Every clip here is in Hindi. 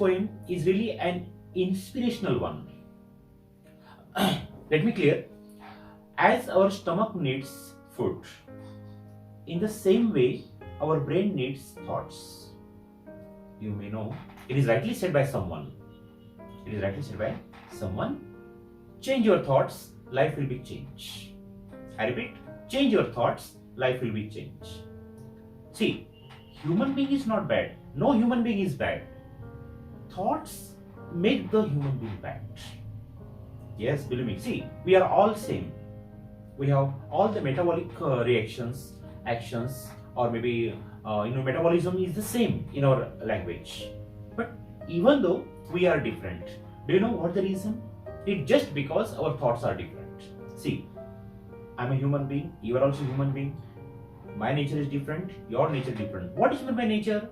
poem is really an inspirational one. Let me clear. As our stomach needs food, in the same way, our brain needs thoughts. You may know, it is rightly said by someone. It is rightly said by someone. Change your thoughts, life will be changed. I repeat, change your thoughts, life will be changed. See, human being is not bad. No human being is bad. Thoughts make the human being bad. Yes, believe me. See, we are all same. We have all the metabolic reactions, actions, or maybe metabolism is the same in our language. But even though we are different, do you know what the reason? It's just because our thoughts are different. See, I'm a human being. You are also a human being. My nature is different. Your nature is different. What is meant by nature?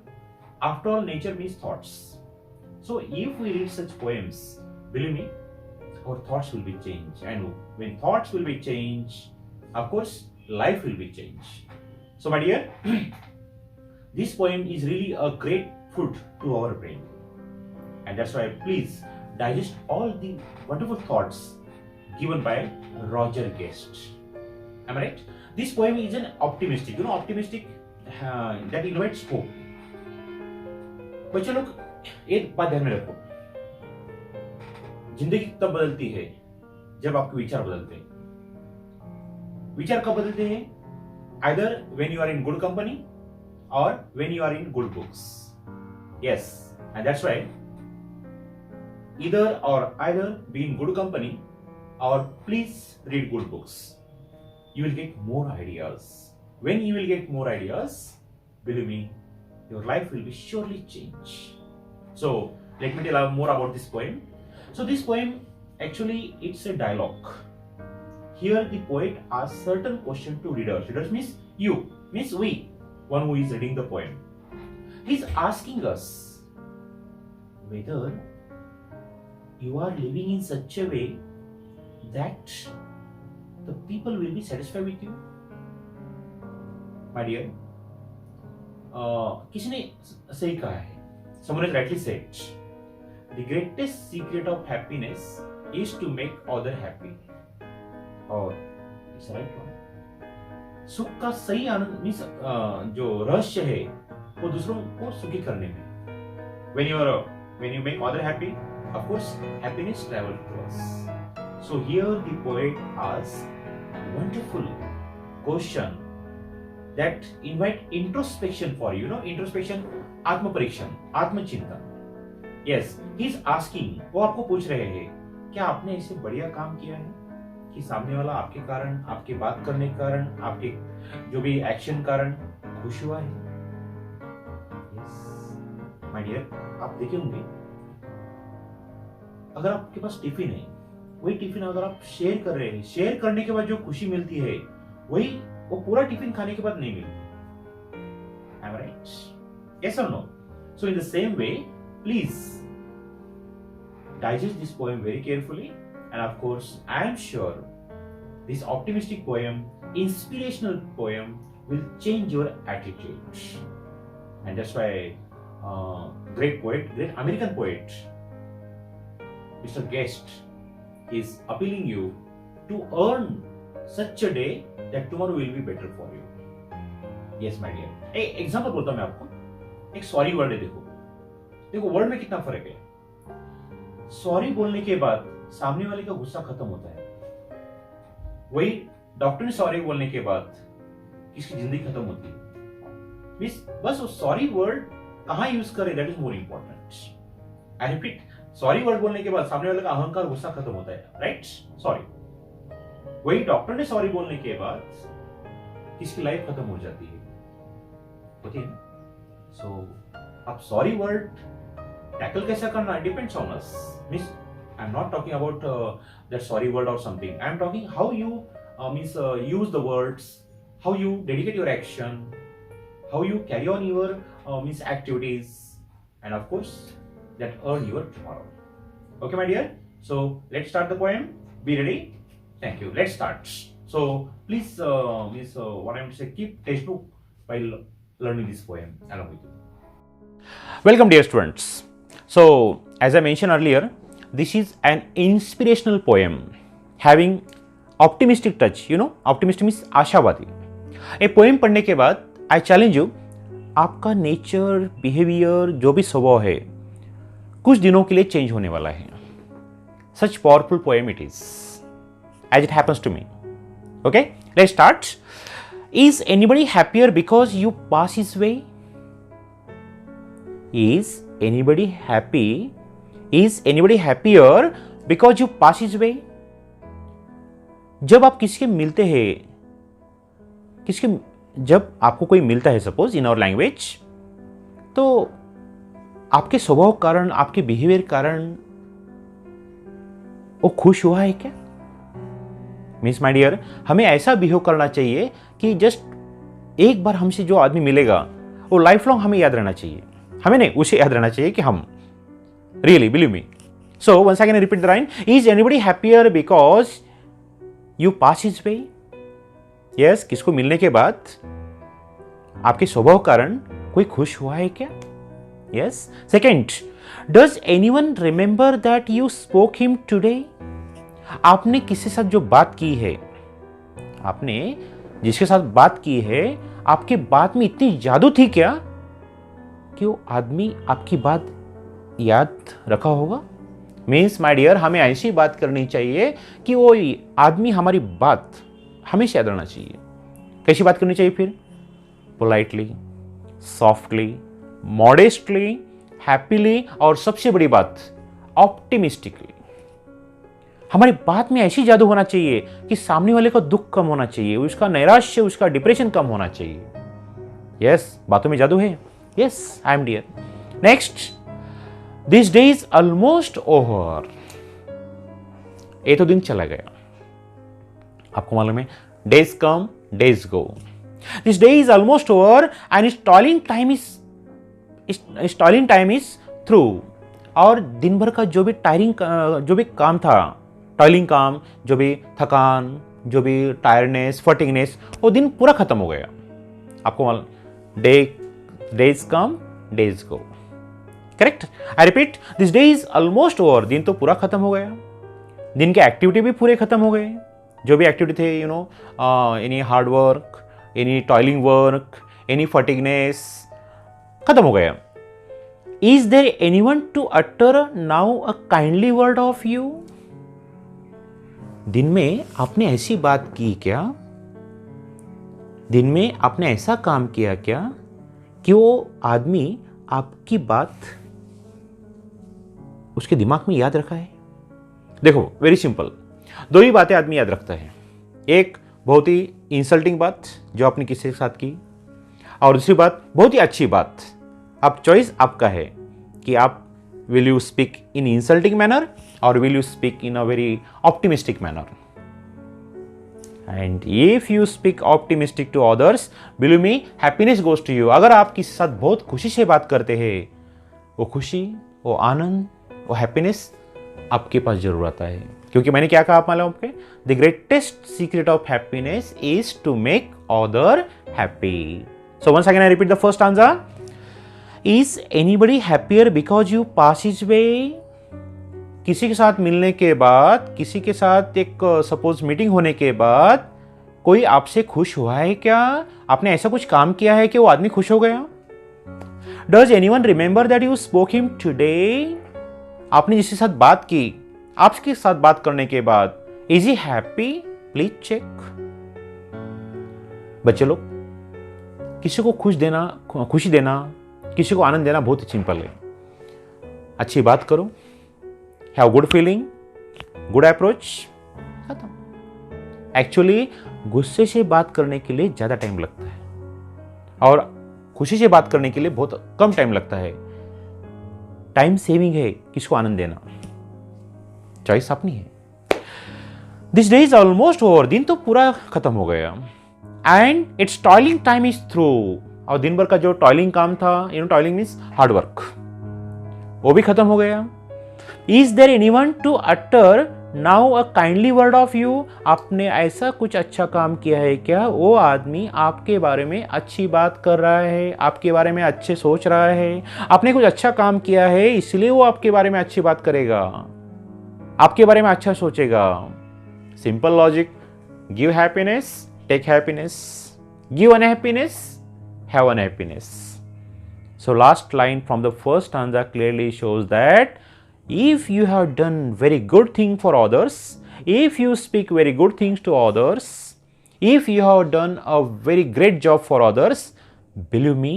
After all, nature means thoughts. So if we read such poems, believe me, our thoughts will be changed. And when thoughts will be changed, of course, life will be changed. So my dear, this poem is really a great food to our brain. And that's why please digest all the wonderful thoughts given by Roger Guest. Am I right? This poem is an optimistic, optimistic that invites hope. बच्चों लोग एक बात ध्यान में रखो, जिंदगी तब बदलती है जब आपके विचार बदलते हैं. विचार कब बदलते हैं? Either when you are in good company or when you are in good books. Yes, and that's why either be in good company or please read good books. You will get more ideas. When you will get more ideas, believe me, your life will be surely changed. So let me tell you more about this poem. So this poem, actually, it's a dialogue. Here the poet asks certain question to readers. Readers means you, means we, one who is reading the poem. He's asking us whether you are living in such a way that the people will be satisfied with you. My dear, किसी ने सही कहा है. Someone has rightly said, the greatest secret of happiness is to make other happy. और it's right one. सुख का सही आनंद मीन्स जो रहस्य है वो दूसरों को सुखी करने में. When you make other happy, of course, happiness travels to us. So here the poet asks wonderful question that invite introspection for you. Introspection, आत्म परीक्षण, आत्मचिंतन. Yes, he's asking, वो आपको पूछ रहे हैं, क्या आपने ऐसे बढ़िया काम किया है कि सामने वाला आपके कारण, आपके बात करने के कारण, आपके जो भी एक्शन कारण खुश हुआ है? Yes, my dear, आप देखे होंगे, अगर आपके पास टिफिन है, वही टिफिन अगर आप शेयर कर रहे हैं, शेयर करने के बाद जो खुशी मिलती है, वही वो पूरा टिफिन खाने के बाद नहीं मिलती. Am I right? Yes or no? So in the same way, please digest this poem very carefully, and of course, I am sure this optimistic poem, inspirational poem, will change your attitude. And that's why great poet, great American poet, Mr. Guest, is appealing you to earn such a day that tomorrow will be better for you. Yes, my dear. एक एग्जाम्पल बोलता हूं मैं आपको. एक सॉरी वर्ड है. देखो वर्ड में कितना फर्क है. सॉरी बोलने के बाद सामने वाले का गुस्सा खत्म होता है. वही डॉक्टर ने सॉरी बोलने के बाद किसकी जिंदगी खत्म होती है. बस वो सॉरी वर्ड कहां यूज करें, that is more important. I repeat, sorry word बोलने के बाद सामने वाले का अहंकार, गुस्सा खत्म होता है. राइट? सॉरी. वही डॉक्टर ने सॉरी बोलने के बाद किसकी लाइफ खत्म हो जाती है. ओके, सो अब सॉरी वर्ड टैकल कैसा करना, depends on us. Means I am not talking about that sorry word और something. I am talking how you means use the words, how you dedicate your action, how you carry on your means activities, and of course that earn your tomorrow. Okay, my dear, so let's start the poem. Be ready? Thank you. Let's start. So please means what I'm to say, keep textbook while learning this poem along with you. Welcome, dear students. So, as I mentioned earlier, this is an inspirational poem having optimistic touch. You know, optimistic means आशावादी. ये पोएम पढ़ने के बाद आई चैलेंज यू, आपका नेचर, बिहेवियर, जो भी स्वभाव है कुछ दिनों के लिए चेंज होने वाला है. Such powerful poem it is, as it happens to me. Okay, let's start. Is anybody happier because you pass his way? Is anybody happy? Is anybody happier because you pass his way? जब आप किसी के मिलते हैं, जब आपको कोई मिलता है, सपोज इन आवर लैंग्वेज, तो आपके स्वभाव कारण, आपके बिहेवियर कारण वो खुश हुआ है क्या? मीन्स माय डियर, हमें ऐसा बिहेव करना चाहिए कि जस्ट एक बार हमसे जो आदमी मिलेगा वो लाइफ लॉन्ग हमें याद रहना चाहिए. हमें नहीं, उसे याद रहना चाहिए कि हम really believe me. So once again repeat the line. Is anybody happier because you pass his way? Yes, किसको मिलने के बाद आपके स्वभाव कारण कोई खुश हुआ है क्या? Yes. Second, does anyone remember that you spoke him today? आपने किसके साथ जो बात की है, आपने जिसके साथ बात की है, आपके बात में इतनी जादू थी क्या कि वो आदमी आपकी बात याद रखा होगा? मीन्स माय डियर, हमें ऐसी बात करनी चाहिए कि वो आदमी हमारी बात हमेशा याद रखना चाहिए. कैसी बात करनी चाहिए फिर? पोलाइटली, सॉफ्टली, मॉडेस्टली, हैप्पीली, और सबसे बड़ी बात ऑप्टिमिस्टिकली. हमारी बात में ऐसी जादू होना चाहिए कि सामने वाले का दुख कम होना चाहिए, उसका नैराश्य, उसका डिप्रेशन कम होना चाहिए. यस, बातों में जादू है. Yes, I am dear. Next, this day is almost over. ये तो दिन चला गया. आपको मालूम है, days come, days go. This day is almost over and its toiling time is through. और दिन भर का जो भी काम था, टॉयलिंग काम, जो भी थकान, जो भी टायर्डनेस, फटिगनेस, वो दिन पूरा खत्म हो गया. आपको मालूम, days come, days go. Correct? I repeat, this day is almost over. दिन तो पूरा खत्म हो गया. दिन के एक्टिविटी भी पूरे खत्म हो गए. जो भी एक्टिविटी थे, any hard work, any toiling work, any fatigueness, खत्म हो गया. Is there anyone to utter now a kindly word of you? दिन में आपने ऐसी बात की क्या? दिन में आपने ऐसा काम किया क्या कि वो आदमी आपकी बात उसके दिमाग में याद रखा है? देखो, वेरी सिंपल, दो ही बातें आदमी याद रखता है. एक बहुत ही इंसल्टिंग बात जो आपने किसी के साथ की, और दूसरी बात बहुत ही अच्छी बात. अब चॉइस आपका है कि आप will you speak in insulting manner और will you speak in a very optimistic manner. And if you speak optimistic to others, believe me, happiness goes to you. अगर आप किसी के साथ बहुत खुशी से बात करते हैं, वो खुशी, वो आनंद, वो हैप्पीनेस आपके पास जरूर आता है. क्योंकि मैंने क्या कहा आप मालूम आपके? The greatest secret of happiness is to make other happy. So once again I repeat the first answer. Is anybody happier because you pass his way? किसी के साथ मिलने के बाद, किसी के साथ एक सपोज मीटिंग होने के बाद कोई आपसे खुश हुआ है क्या? आपने ऐसा कुछ काम किया है कि वो आदमी खुश हो गया? Does anyone remember that you spoke him today? आपने जिसके साथ बात की, आपके साथ बात करने के बाद, is he happy? Please check. बच्चे लोग, किसी को खुशी देना, किसी को आनंद देना बहुत सिंपल है. अच्छी बात करो, have good feeling, good approach, खत्म. एक्चुअली गुस्से से बात करने के लिए ज्यादा टाइम लगता है और खुशी से बात करने के लिए बहुत कम टाइम लगता है. टाइम सेविंग है किसको आनंद देना, चॉइस अपनी है. This day is almost over. दिन तो पूरा खत्म हो गया. And it's toiling time is through. और दिन भर का जो टॉयलिंग काम था, टॉयलिंग मीन्स हार्ड वर्क, वो भी खत्म हो गया. Is there anyone to utter now a kindly word of you, आपने ऐसा कुछ अच्छा काम किया है क्या? वो आदमी आपके बारे में अच्छी बात कर रहा है, आपके बारे में अच्छे सोच रहा है, आपने कुछ अच्छा काम किया है इसलिए वो आपके बारे में अच्छी बात करेगा, आपके बारे में अच्छा सोचेगा। Simple logic, give happiness, take happiness, give unhappiness, have unhappiness. So last line from the first stanza clearly shows that if you have done very good thing for others, if you speak very good things to others, if you have done a very great job for others, believe me,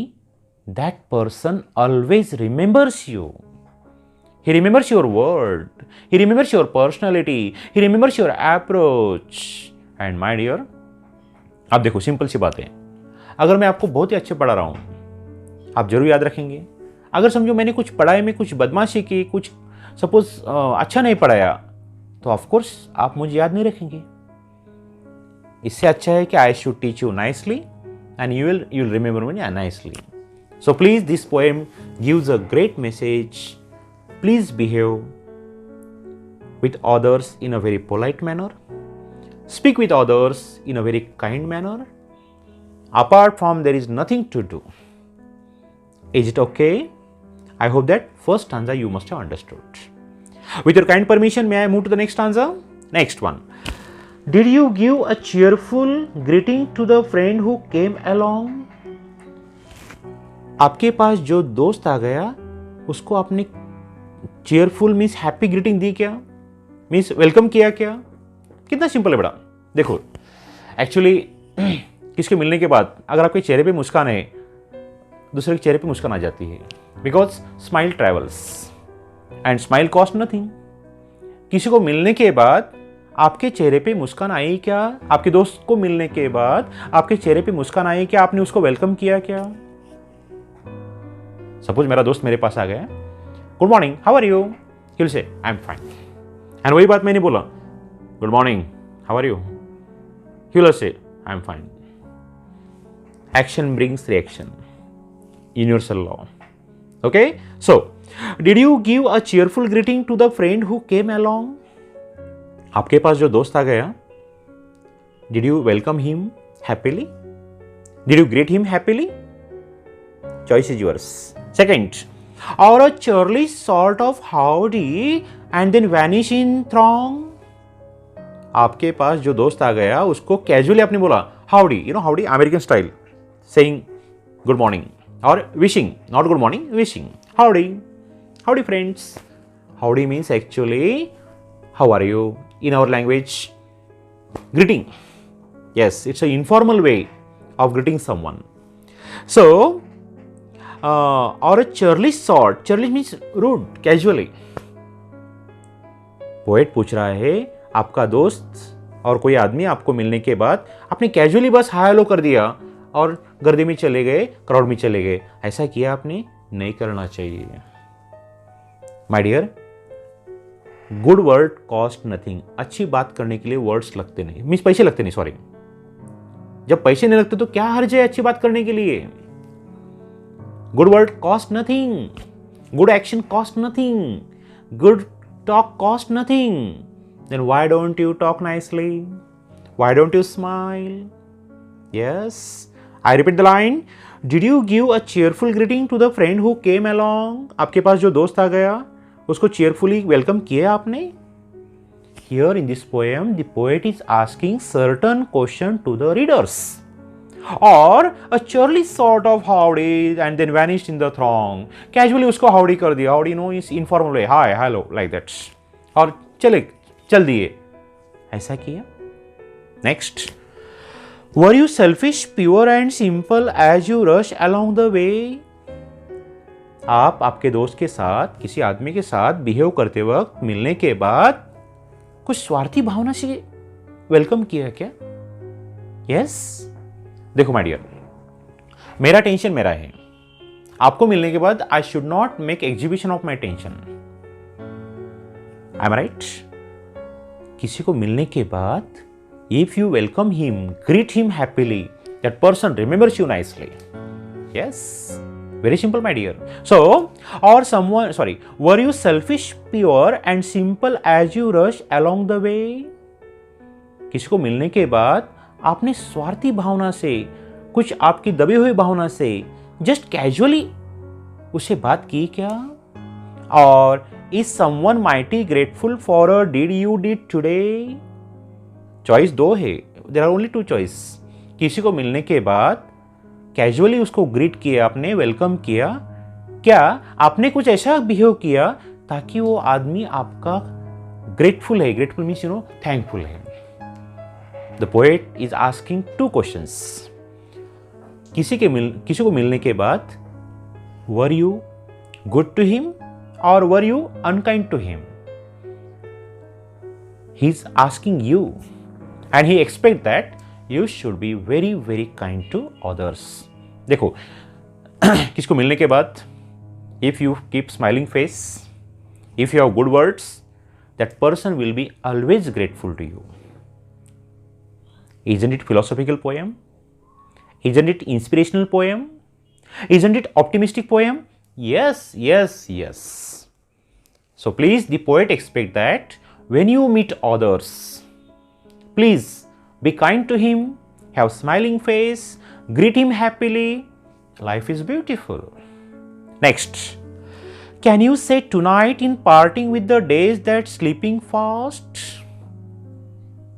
that person always remembers you. He remembers your word, he remembers your personality, he remembers your approach. And my dear, आप देखो सिंपल सी बात है, अगर मैं आपको बहुत ही अच्छे पढ़ा रहा हूँ आप जरूर याद रखेंगे। अगर समझो मैंने कुछ पढ़ाई में कुछ बदमाशी की, कुछ सपोज अच्छा नहीं पढ़ाया, तो ऑफ कोर्स आप मुझे याद नहीं रखेंगे। इससे अच्छा है कि I should teach you nicely and you will remember me nicely. So please, this poem gives a great message. Please behave with others in a very polite manner, speak with others in a very kind manner. Apart from there is nothing to do. Is it okay? I hope that first stanza you must have understood. With your kind permission, may I move to the next stanza? Next one. Did you give a cheerful greeting to the friend who came along? आपके पास जो दोस्त आ गया उसको आपने cheerful मीन्स हैप्पी ग्रीटिंग दी क्या? मीन्स वेलकम किया क्या? कितना सिंपल है बड़ा। देखो एक्चुअली किसके मिलने के बाद अगर आपके चेहरे पे मुस्कान है, दूसरे के चेहरे पे मुस्कान आ जाती है। Because smile travels and smile cost nothing. किसी को मिलने के बाद आपके चेहरे पे मुस्कान आई क्या? आपके दोस्त को मिलने के बाद आपके चेहरे पे मुस्कान आई क्या? आपने उसको वेलकम किया क्या? सपोज मेरा दोस्त मेरे पास आ गया, good morning, how are you? He will say I am fine. And वही बात मैंने बोला, good morning, how are you? He will say I am fine. Action brings reaction, universal law. Okay, so did you give a cheerful greeting to the friend who came along? आपके पास जो दोस्त आ गया, did you welcome him happily? Did you greet him happily? Choice is yours. Second, or a cheerly sort of howdy and then vanish in throng. आपके पास जो दोस्त आ गया उसको कैजुअली आपने बोला howdy, you know howdy American style, saying good morning or wishing, not good morning, wishing, howdy, howdy friends. Howdy means actually how are you in our language, greeting. Yes, it's an informal way of greeting someone. So or a cheerly sort, cheerly means rude, casually. Poet पूछ रहा है आपका दोस्त और कोई आदमी आपको मिलने के बाद आपने कैजुअली बस हाय हेलो कर दिया और गर्दी में चले गए, क्राउड में चले गए। ऐसा किया आपने नहीं करना चाहिए। My dear, good word cost nothing. अच्छी बात करने के लिए वर्ड्स लगते नहीं, मीन्स पैसे लगते नहीं, सॉरी। जब पैसे नहीं लगते तो क्या हर्ज है अच्छी बात करने के लिए? Good word cost nothing, good action cost nothing, good talk cost nothing. Then why don't you talk nicely? Why don't you smile? Yes, I repeat the line. Did you give a cheerful greeting to the friend who came along? आपके पास जो दोस्त आ गया उसको cheerfully welcome किया आपने? Here in this poem, the poet is asking certain question to the readers. Or a cheerly sort of howdy and then vanished in the throng. Casually उसको howdy कर दिया, howdy no is informal way, hi, hello, like that. और चल दिए, ऐसा किया। Next. Were you selfish, pure and simple as you rush along the way? आप आपके दोस्त के साथ, किसी आदमी के साथ बिहेव करते वक्त मिलने के बाद कुछ स्वार्थी भावना से वेलकम किया क्या? यस। देखो माय डियर, मेरा टेंशन मेरा है, आपको मिलने के बाद I should not make exhibition of my tension. I am right? किसी को मिलने के बाद if you welcome him, greet him happily, that person remembers you nicely. Yes, Very simple, my dear. So, or someone, sorry, were you selfish, pure and simple as you rush along the way? किसी को मिलने के बाद आपने स्वार्थी भावना से, कुछ आपकी दबी हुई भावना से जस्ट कैजुअली उससे बात की क्या? और is someone mighty grateful for a deed you did today? Choice दो है, there are only two choice. किसी को मिलने के बाद कैजुअली उसको ग्रीट किया आपने, वेलकम किया, क्या आपने कुछ ऐसा बिहेव किया ताकि वो आदमी आपका ग्रेटफुल है? ग्रेटफुल मीन्स थैंकफुल है. The poet is asking two questions. किसी को मिलने के बाद were you good to him और were you unkind to him? He is asking you and he expect that you should be very very kind to others. देखो किसको मिलने के बाद if you keep smiling face, if you have good words, that person will be always grateful to you. Isn't it philosophical poem? Isn't it inspirational poem? Isn't it optimistic poem? Yes, yes, yes. So please, the poet expect that when you meet others, please be kind to him, have smiling face, greet him happily. Life is beautiful. Next, can you say tonight in parting with the days that sleeping fast?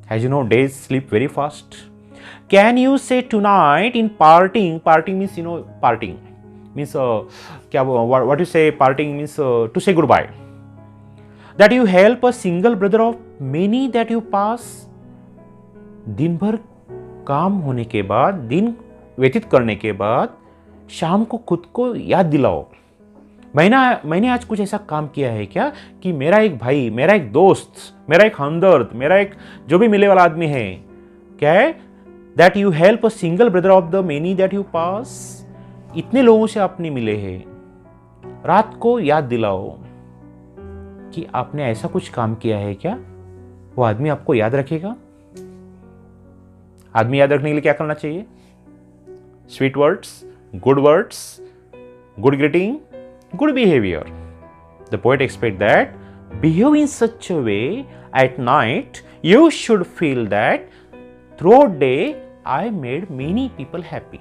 As you know, days sleep very fast. Can you say tonight in parting? Parting means parting means what you say? Parting means to say goodbye. That you help a single brother of many that you pass. दिन भर काम होने के बाद, दिन व्यतीत करने के बाद शाम को खुद को याद दिलाओ, मैंने आज कुछ ऐसा काम किया है क्या कि मेरा एक भाई, मेरा एक दोस्त, मेरा एक हमदर्द, मेरा एक जो भी मिले वाला आदमी है, क्या है? That you help a single brother of the many that you pass. इतने लोगों से आपने मिले हैं, रात को याद दिलाओ कि आपने ऐसा कुछ काम किया है क्या. वो आदमी आपको याद रखेगा. आदमी याद रखने के लिए क्या करना चाहिए? Sweet words, good greeting, good behaviour. The poet expect that behave in such a way at night you should feel that throughout day I made many people happy.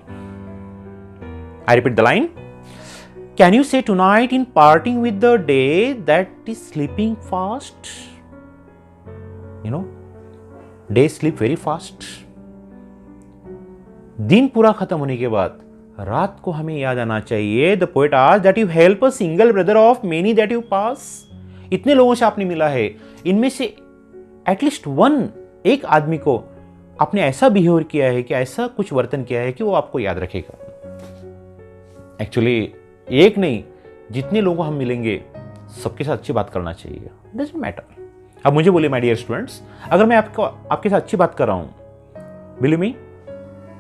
I repeat the line. Can you say tonight in parting with the day that is sleeping fast? Day sleep very fast. दिन पूरा खत्म होने के बाद रात को हमें याद आना चाहिए. The poet asked that you help a single brother of many that you pass. इतने लोगों से आपने मिला है, इनमें से एटलीस्ट एक आदमी को आपने ऐसा बिहेवियर किया है कि ऐसा कुछ वर्तन किया है कि वो आपको याद रखेगा. एक्चुअली एक नहीं, जितने लोगों हम मिलेंगे सबके साथ अच्छी बात करना चाहिए. Doesn't matter. अब मुझे बोले माय डियर स्टूडेंट्स, अगर मैं आपके साथ अच्छी बात कर रहा हूं, believe me,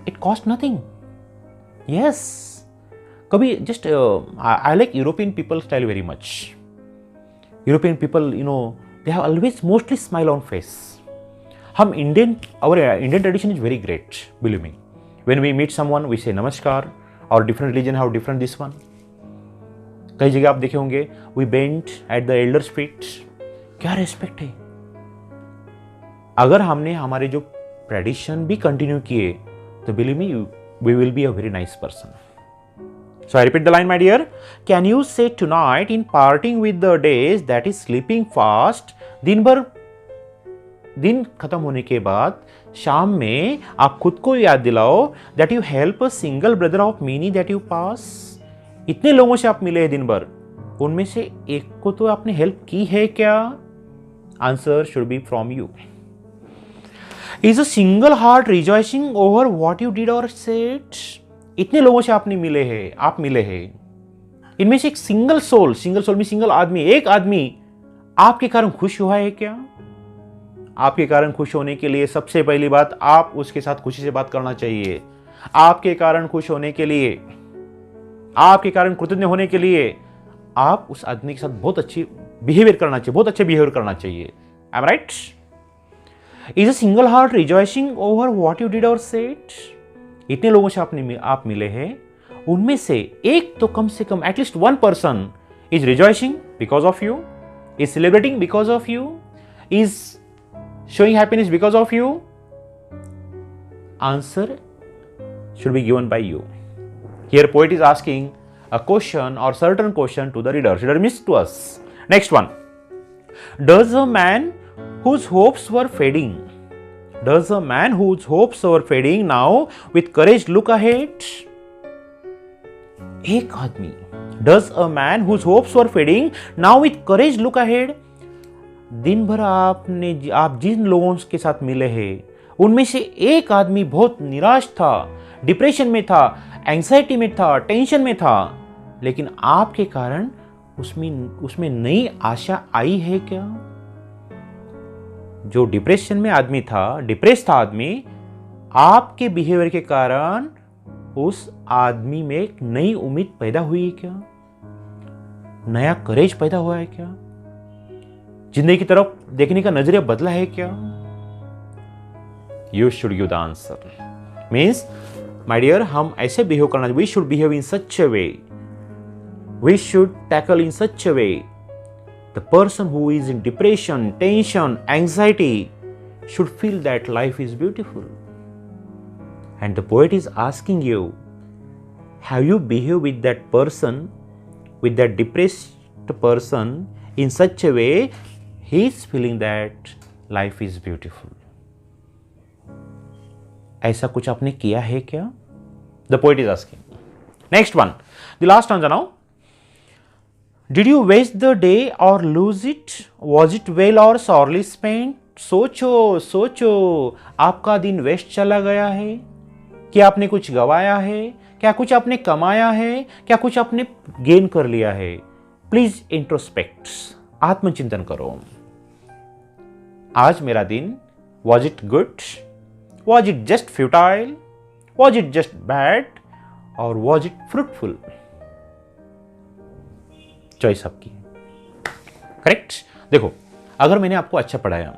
it cost nothing. Yes. कभी just I like European people style very much. European people, they have always mostly smile on face. our Indian tradition is very great. Believe me. When we meet someone, we say namaskar. Our different religion have different this one. कई जगह आप देखे होंगे we bend at the elder's feet. क्या रेस्पेक्ट है. अगर हमने हमारे जो ट्रेडिशन भी कंटिन्यू किए, तो believe me, we will be a very nice person. So I repeat the line, my dear. Can you say tonight in parting with the days that is sleeping fast? दिन खत्म होने के बाद शाम में आप खुद को याद दिलाओ that you help a single brother of many that you pass. इतने लोगों से आप मिले हैं दिन भर, उनमें से एक को तो आपने हेल्प की है क्या? Answer should be from you. Is a single heart rejoicing over what you did or said? इतने लोगों से आप मिले हैं, इनमें से एक सिंगल सोल में सिंगल आदमी, एक आदमी आपके कारण खुश हुआ है क्या? आपके कारण खुश होने के लिए सबसे पहली बात, आप उसके साथ खुशी से बात करना चाहिए. आपके कारण खुश होने के लिए, आपके कारण कृतज्ञ होने के लिए आप उस आदमी के साथ बहुत अच्छी बिहेवियर करना चाहिए, बहुत अच्छे बिहेवियर करना चाहिए. I am right? Is a single heart rejoicing over what you did or said? इतने लोगों से आप मिले हैं, उनमें से एक तो कम से कम at least one person is rejoicing because of you, is celebrating because of you, is showing happiness because of you? Answer should be given by you. Here poet is asking a question or certain question to the reader. Reader means to us. Next one. Does a man whose hopes were fading now with courage look ahead? एक आदमी. Does a man whose hopes were fading now with courage look ahead? दिन भर आप जिन लोगों के साथ मिले हैं उनमें से एक आदमी बहुत निराश था, डिप्रेशन में था, एंजाइटी में था, टेंशन में था, लेकिन आपके कारण उसमें नई आशा आई है क्या? जो डिप्रेशन में आदमी था, डिप्रेस था आदमी, आपके बिहेवियर के कारण उस आदमी में एक नई उम्मीद पैदा हुई है क्या? नया करेज पैदा हुआ है क्या? जिंदगी की तरफ देखने का नजरिया बदला है क्या? You should give the answer. Means my dear, हम ऐसे बिहेव करना, we should behave in such a way, we should tackle in such a way the person who is in depression, tension, anxiety should feel that life is beautiful. And the poet is asking you, have you behaved with that person, with that depressed person in such a way he is feeling that life is beautiful? ऐसा कुछ आपने किया है क्या? The poet is asking. Next one, the last stanza now. Did you waste the day or lose it? Was it well or sorely spent? सोचो, आपका दिन वेस्ट चला गया है? क्या आपने कुछ गवाया है? क्या कुछ आपने कमाया है? क्या कुछ आपने गेन कर लिया है? प्लीज इंट्रोस्पेक्ट, आत्मचिंतन करो. आज मेरा दिन, was it good? Was it just futile? Was it just bad? और वॉज इट फ्रूटफुल? चॉइस आपकी. करेक्ट. देखो, अगर मैंने आपको अच्छा पढ़ाया,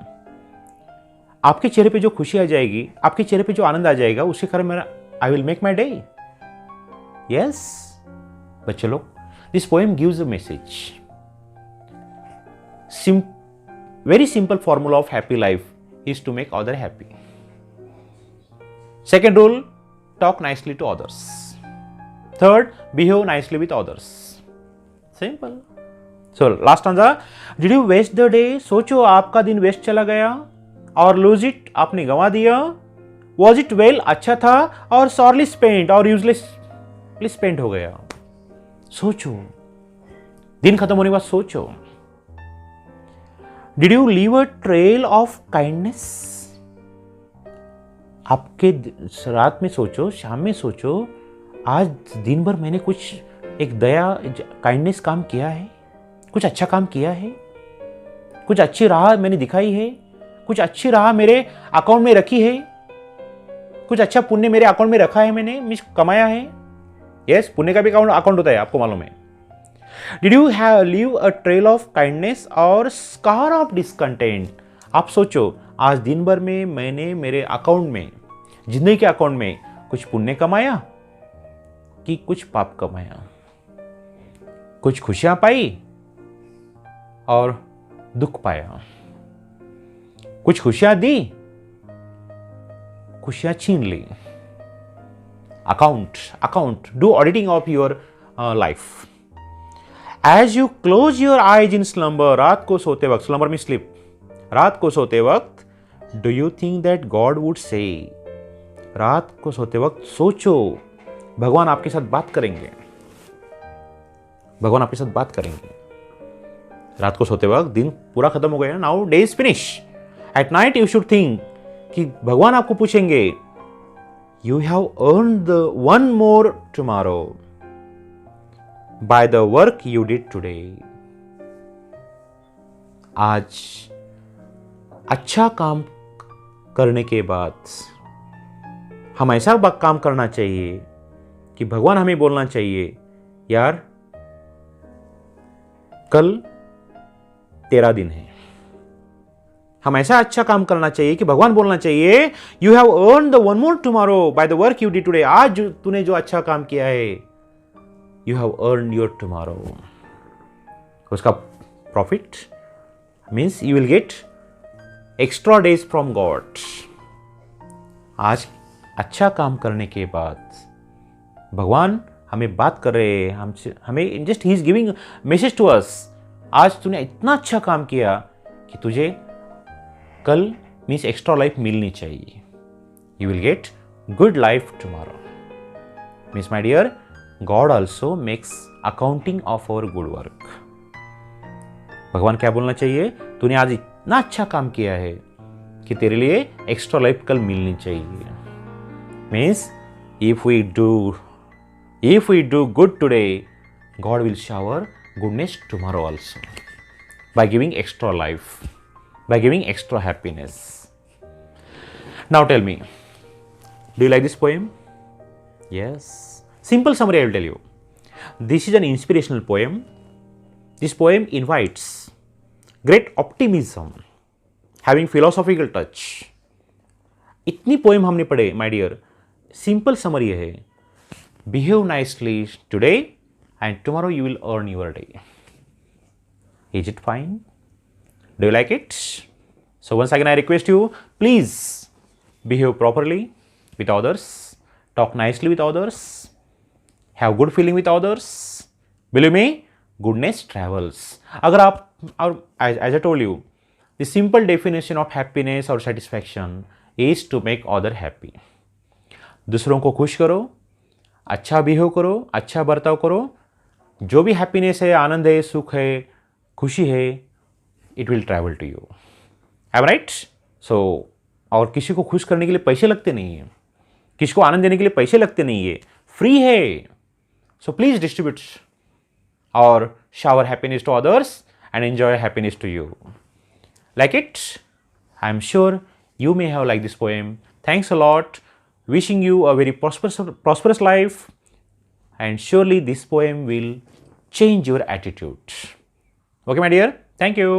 आपके चेहरे पे जो खुशी आ जाएगी, आपके चेहरे पे जो आनंद आ जाएगा, उसके कारण मेरा I will make my day. Yes बच्चे लोग, this poem gives a message. Very simple formula of happy life is to make others happy. Second rule, talk nicely to others. Third, behave nicely with others. Simple. So last stanza, did you waste the day? सोचो आपका दिन वेस्ट चला गया. और lose it, आपने गंवा दिया. Was it well, अच्छा था. और sorely spent, और uselessly spent हो गया. सोचो, दिन खत्म होने के बाद सोचो. Did you leave a trail of kindness? आपके रात में सोचो, शाम में सोचो, आज दिन भर मैंने कुछ एक दया, काइंडनेस काम किया है, कुछ अच्छा काम किया है, कुछ अच्छी राह मैंने दिखाई है, कुछ अच्छी राह मेरे अकाउंट में रखी है, कुछ अच्छा पुण्य मेरे अकाउंट में रखा है, मैंने कमाया है. यस, पुण्य का भी अकाउंट होता है, आपको मालूम है. Did you leave a trail of kindness or scar of discontent? आप सोचो, आज दिन भर में मैंने मेरे अकाउंट में, जिंदगी के अकाउंट में कुछ पुण्य कमाया कि कुछ पाप कमाया, कुछ खुशियां पाई और दुख पाया, कुछ खुशियां दी, खुशियां छीन ली. Account, do auditing of your life. As you close your eyes in slumber, रात को सोते वक्त, slumber में sleep, रात को सोते वक्त, do you think that God would say? रात को सोते वक्त सोचो, भगवान आपके साथ बात करेंगे. भगवान आपके साथ बात करेंगे. रात को सोते वक्त, दिन पूरा खत्म हो गया, now day is finish. At night you should think कि भगवान आपको पूछेंगे, you have earned the one more tomorrow by the work you did today. आज अच्छा काम करने के बाद हम ऐसा काम करना चाहिए कि भगवान हमें बोलना चाहिए, यार कल तेरा दिन है. हम ऐसा अच्छा काम करना चाहिए कि भगवान बोलना चाहिए, you have earn the one more tomorrow by the work you did today. आज तूने जो अच्छा काम किया है, you have earned your tomorrow. उसका profit means you will get extra days from God. आज अच्छा काम करने के बाद भगवान हमें बात कर रहे हैं, हमसे, हमें just he is giving message to us. आज तूने इतना अच्छा काम किया कि तुझे कल मीन्स एक्स्ट्रा लाइफ मिलनी चाहिए. You will get good life tomorrow. Means my dear, God also makes accounting of our good work. भगवान क्या बोलना चाहिए? तूने आज इतना अच्छा काम किया है कि तेरे लिए एक्स्ट्रा लाइफ कल मिलनी चाहिए. Means if we do good today, God will shower goodness tomorrow also by giving extra life, by giving extra happiness. Now tell me, do you like this poem? Yes. Simple summary I will tell you. This is an inspirational poem. This poem invites great optimism, having philosophical touch. इतनी पोएम हमने पढ़े माय डियर. सिंपल समरी है, behave nicely today and tomorrow you will earn your day. Is it fine? Do you like it? So once again I request you, please behave properly with others, talk nicely with others, have good feeling with others. Believe me, goodness travels. अगर आप, और as I told you, the simple definition of happiness और satisfaction is to make other happy. दूसरों को खुश करो, अच्छा बिहेव करो, अच्छा बर्ताव करो. जो भी हैप्पीनेस है, आनंद है, सुख है, खुशी है, it will travel to you. Am right? So और किसी को खुश करने के लिए पैसे लगते नहीं हैं, किसी को आनंद देने के लिए पैसे लगते नहीं है, फ्री है. सो प्लीज डिस्ट्रीब्यूट और shower happiness to others and enjoy happiness to you. Like it? I am sure you may have liked this poem. Thanks a lot. Wishing you a very prosperous life, and surely this poem will change your attitude. Okay, my dear. Thank you.